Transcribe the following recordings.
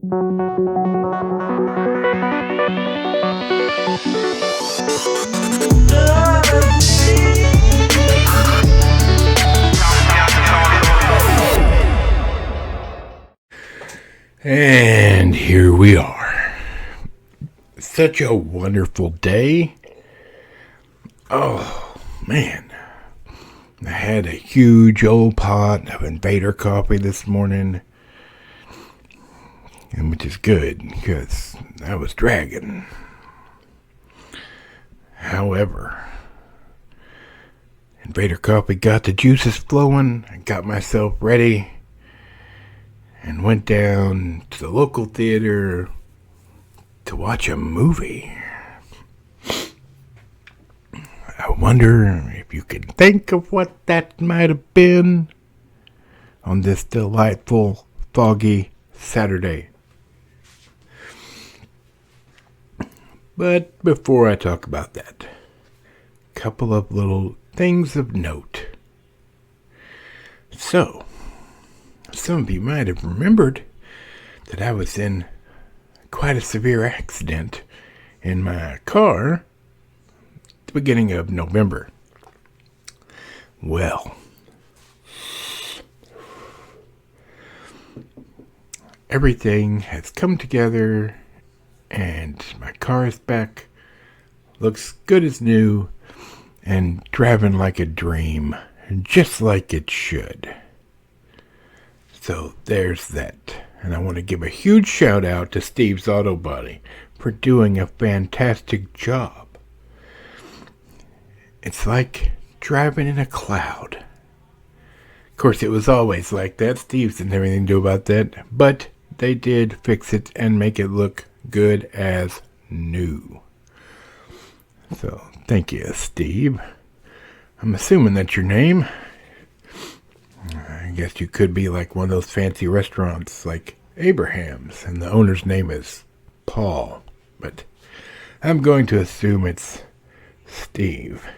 And here we are. Such a wonderful day. Oh, man. I had a huge old pot of Invader coffee this morning. And which is good, because I was dragging. However, Invader coffee got the juices flowing. I got myself ready. And went down to the local theater to watch a movie. I wonder if you can think of what that might have been on this delightful, foggy Saturday. But before I talk about that, a couple of little things of note. So, some of you might have remembered that I was in quite a severe accident in my car at the beginning of November. Well, everything has come together and my car is back, looks good as new, and driving like a dream, just like it should. So there's that. And I want to give a huge shout out to Steve's Auto Body for doing a fantastic job. It's like driving in a cloud. Of course, it was always like that. Steve's didn't have anything to do about that. But they did fix it and make it look good as new. So thank you, Steve. I'm assuming that's your name. I guess you could be like one of those fancy restaurants like Abraham's, and the owner's name is Paul. But I'm going to assume it's Steve.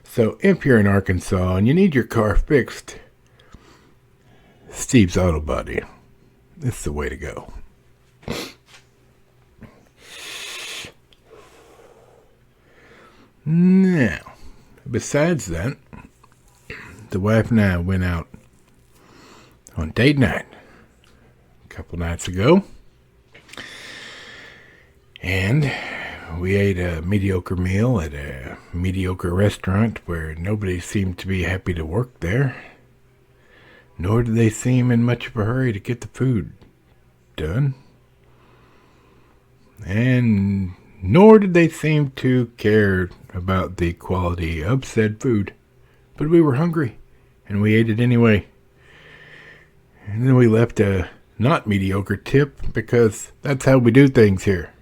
So if you're in Arkansas and you need your car fixed, Steve's Auto Body. It's the way to go. Now, besides that, the wife and I went out on date night a couple nights ago. And we ate a mediocre meal at a mediocre restaurant where nobody seemed to be happy to work there. Nor did they seem in much of a hurry to get the food done. And nor did they seem to care about the quality of said food. But we were hungry, and we ate it anyway. And then we left a not mediocre tip, because that's how we do things here.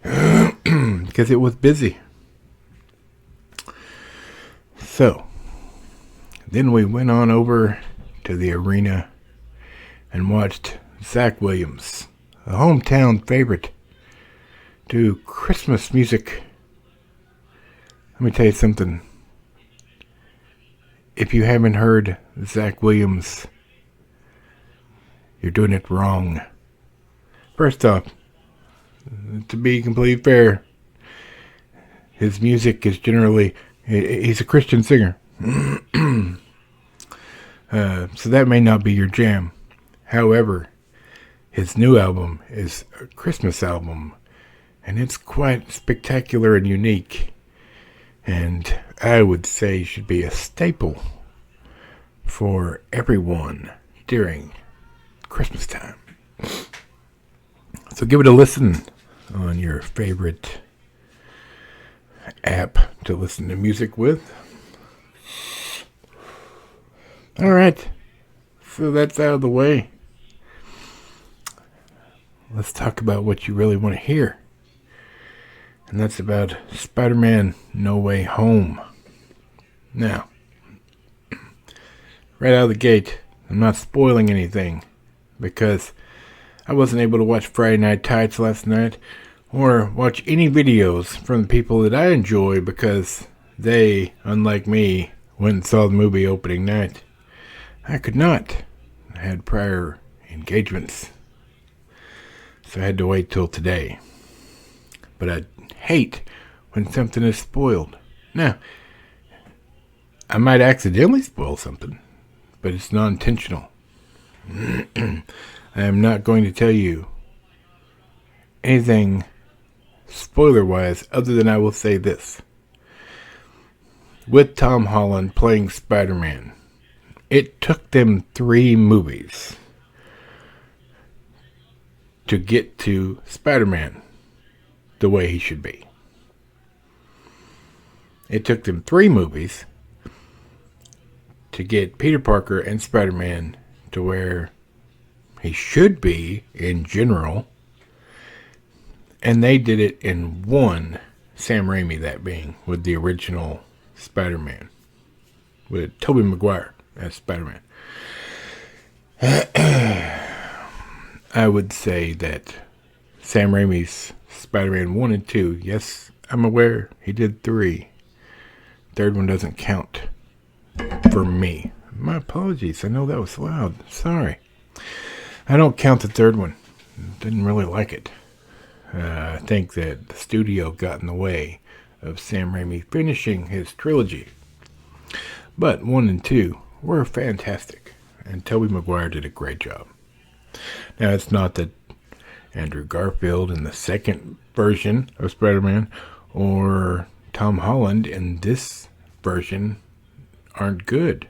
Because it was busy. So, then we went on over to the arena and watched Zach Williams, a hometown favorite, do Christmas music. Let me tell you something. If you haven't heard Zach Williams, you're doing it wrong. First off, to be completely fair, his music is generally, he's a Christian singer. So that may not be your jam. However, his new album is a Christmas album, and it's quite spectacular and unique. And I would say should be a staple for everyone during Christmas time. So give it a listen on your favorite app to listen to music with. Alright, so that's out of the way. Let's talk about what you really want to hear. And that's about Spider-Man No Way Home. Now, right out of the gate, I'm not spoiling anything, because I wasn't able to watch Friday Night Tights last night, or watch any videos from the people that I enjoy, because they, unlike me, went and saw the movie opening night. I could not. I had prior engagements. so I had to wait till today. But I hate when something is spoiled. Now, I might accidentally spoil something, but it's not intentional. I am not going to tell you anything spoiler-wise other than I will say this. With Tom Holland playing Spider-Man, it took them 3 movies to get to Spider-Man the way he should be. It took them 3 movies to get Peter Parker and Spider-Man to where he should be in general. And they did it in 1, Sam Raimi that being, with the original Spider-Man. With Tobey Maguire as Spider-Man. I would say that Sam Raimi's Spider-Man 1 and 2, yes, I'm aware he did 3. 3rd one doesn't count for me. My apologies. I know that was loud. Sorry. I don't count the 3rd one. Didn't really like it. I think that the studio got in the way of Sam Raimi finishing his trilogy. But 1 and 2 were fantastic. And Tobey Maguire did a great job. Now, it's not that Andrew Garfield in the 2nd version of Spider-Man or Tom Holland in this version aren't good.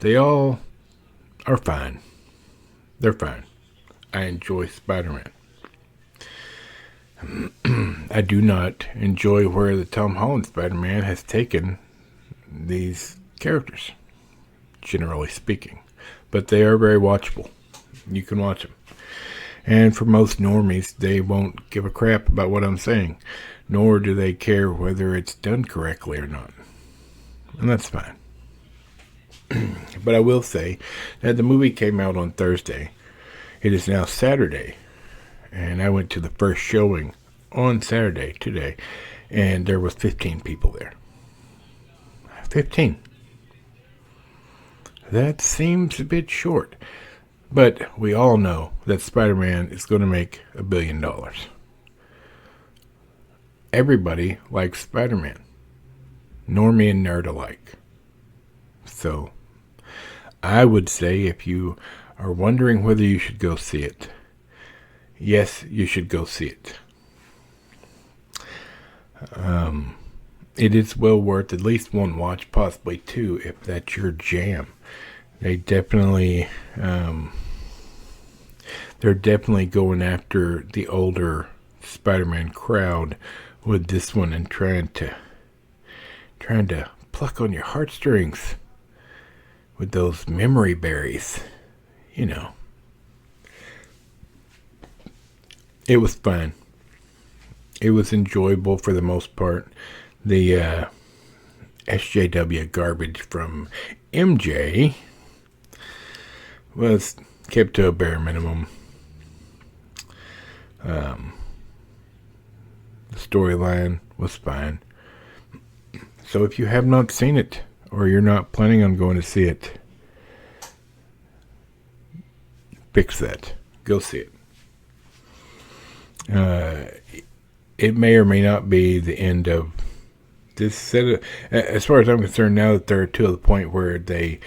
They all are fine. They're fine. I enjoy Spider-Man. I do not enjoy where the Tom Holland Spider-Man has taken these characters, generally speaking. But they are very watchable. You can watch them. And for most normies, they won't give a crap about what I'm saying, nor do they care whether it's done correctly or not. And that's fine. But I will say that the movie came out on Thursday. It is now Saturday. And I went to the first showing on Saturday, today, and there was 15 people there. 15. That seems a bit short. But we all know that Spider-Man is going to make $1 billion. Everybody likes Spider-Man. Normie and nerd alike. So, I would say if you are wondering whether you should go see it, yes, you should go see it. It is well worth at least 1 watch, possibly 2, if that's your jam. They definitely, they're definitely going after the older Spider-Man crowd with this one and trying to pluck on your heartstrings with those memory berries, you know. It was fun. It was enjoyable for the most part. The SJW garbage from MJ was kept to a bare minimum. The storyline was fine. So if you have not seen it, or you're not planning on going to see it, fix that. Go see it. It may or may not be the end of this set of, as far as I'm concerned, now that they're to the point where they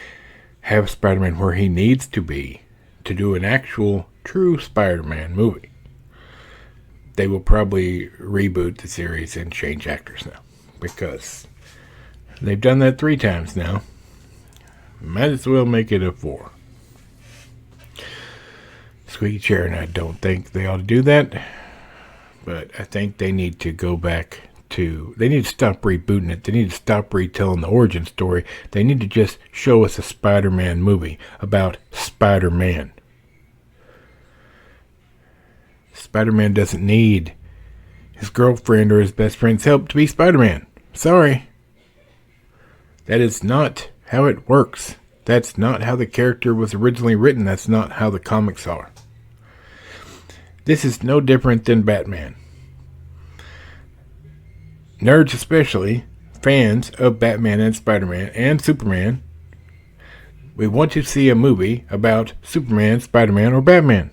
have Spider-Man where he needs to be to do an actual true Spider-Man movie, they will probably reboot the series and change actors now, because they've done that 3 times now. Might as well make it a 4. Squeaky Chair and I don't think they ought to do that, but I think they need to go back to, they need to stop rebooting it. They need to stop retelling the origin story. They need to just show us a Spider-Man movie about Spider-Man. Spider-Man doesn't need his girlfriend or his best friend's help to be Spider-Man. Sorry. That is not how it works. That's not how the character was originally written. That's not how the comics are. This is no different than Batman. Nerds especially, fans of Batman and Spider-Man and Superman, we want to see a movie about Superman, Spider-Man, or Batman.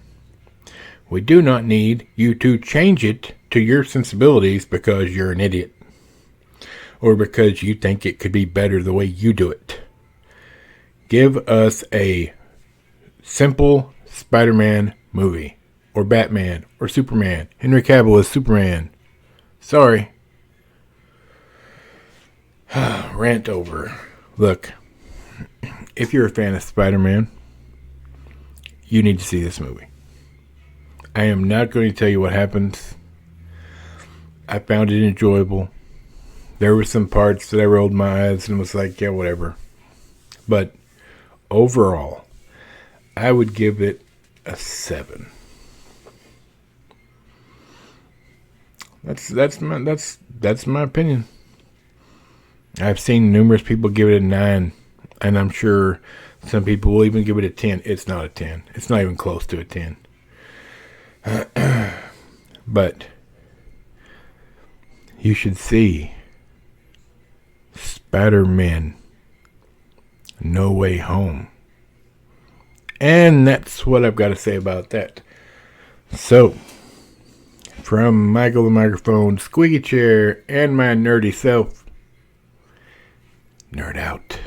We do not need you to change it to your sensibilities because you're an idiot. Or because you think it could be better the way you do it. Give us a simple Spider-Man movie. Or Batman. Or Superman. Henry Cavill is Superman. Sorry. Rant over. Look, if you're a fan of Spider-Man, you need to see this movie. I am not going to tell you what happens. I found it enjoyable. There were some parts that I rolled my eyes and was like, yeah, whatever. But overall, I would give it a 7. That's my opinion. I've seen numerous people give it a 9, and I'm sure some people will even give it a 10. It's not a 10. It's not even close to a 10. But you should see Spider-Man No Way Home. And that's what I've got to say about that. So, from Michael the Microphone, Squeaky Chair, and my nerdy self, nerd out.